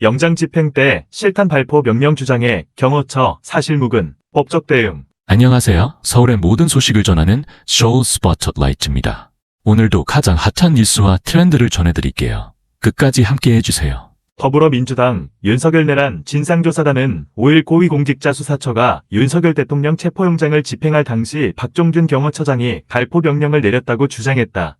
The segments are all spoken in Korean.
영장 집행 때 실탄 발포 명령 주장에 경호처 사실무근, 법적 대응. 안녕하세요. 서울의 모든 소식을 전하는 쇼 스포트라이트입니다. 오늘도 가장 핫한 뉴스와 트렌드를 전해드릴게요. 끝까지 함께 해주세요. 더불어민주당 윤석열 내란 진상조사단은 5일 고위공직자 수사처가 윤석열 대통령 체포영장을 집행할 당시 박종준 경호처장이 발포 명령을 내렸다고 주장했다.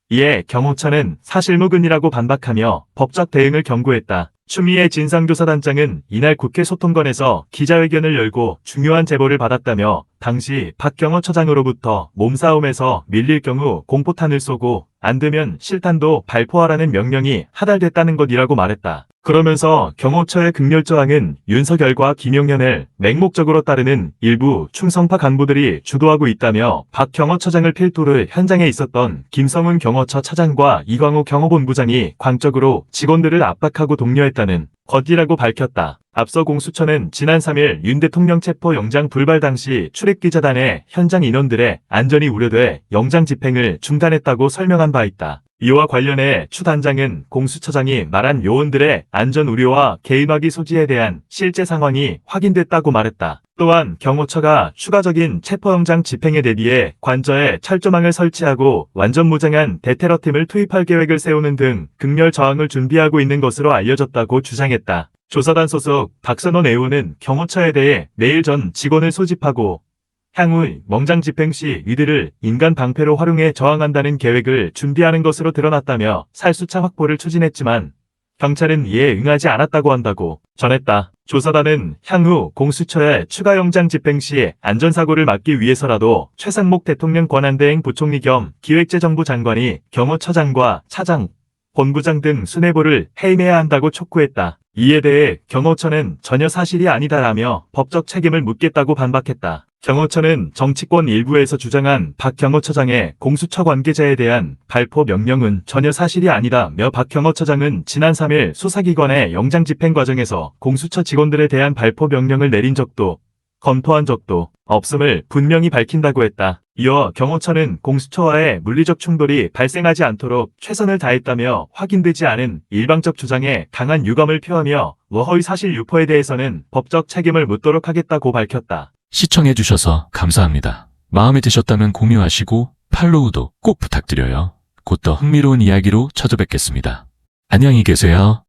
이에 경호처는 사실무근이라고 반박하며 법적 대응을 경고했다. 추미애 진상조사단장은 이날 국회 소통관에서 기자회견을 열고 중요한 제보를 받았다며 당시 박 경호처장으로부터 몸싸움에서 밀릴 경우 공포탄을 쏘고 안 되면 실탄도 발포하라는 명령이 하달됐다는 것이라고 말했다. 그러면서 경호처의 극렬저항은 윤석열과 김용현을 맹목적으로 따르는 일부 충성파 간부들이 주도하고 있다며 박 경호처장을 필두로 현장에 있었던 김성훈 경호처 차장과 이광우 경호본부장이 광적으로 직원들을 압박하고 독려했다는 것이라고 밝혔다. 앞서 공수처는 지난 3일 윤 대통령 체포 영장 불발 당시 출입기자단의 현장 인원들의 안전이 우려돼 영장 집행을 중단했다고 설명한 바 있다. 이와 관련해 추 단장은 공수처장이 말한 요원들의 안전 우려와 개인화기 소지에 대한 실제 상황이 확인됐다고 말했다. 또한 경호처가 추가적인 체포영장 집행에 대비해 관저에 철조망을 설치하고 완전 무장한 대테러팀을 투입할 계획을 세우는 등 극렬 저항을 준비하고 있는 것으로 알려졌다고 주장했다. 조사단 소속 박선원 의원은 경호처에 대해 내일 전 직원을 소집하고 향후 영장 집행 시 이들을 인간 방패로 활용해 저항한다는 계획을 준비하는 것으로 드러났다며 살수차 확보를 추진했지만 경찰은 이에 응하지 않았다고 한다고 전했다. 조사단은 향후 공수처의 추가 영장 집행 시 안전사고를 막기 위해서라도 최상목 대통령 권한대행 부총리 겸 기획재정부 장관이 경호처장과 차장, 본부장 등 수뇌부를 해임해야 한다고 촉구했다. 이에 대해 경호처는 전혀 사실이 아니다라며 법적 책임을 묻겠다고 반박했다. 경호처는 정치권 일부에서 주장한 박 경호처장의 공수처 관계자에 대한 발포 명령은 전혀 사실이 아니다며 박 경호처장은 지난 3일 수사기관의 영장 집행 과정에서 공수처 직원들에 대한 발포 명령을 내린 적도 검토한 적도 없음을 분명히 밝힌다고 했다. 이어 경호처는 공수처와의 물리적 충돌이 발생하지 않도록 최선을 다했다며 확인되지 않은 일방적 주장에 강한 유감을 표하며 허위 사실 유포에 대해서는 법적 책임을 묻도록 하겠다고 밝혔다. 시청해주셔서 감사합니다. 마음에 드셨다면 공유하시고 팔로우도 꼭 부탁드려요. 곧 더 흥미로운 이야기로 찾아뵙겠습니다. 안녕히 계세요.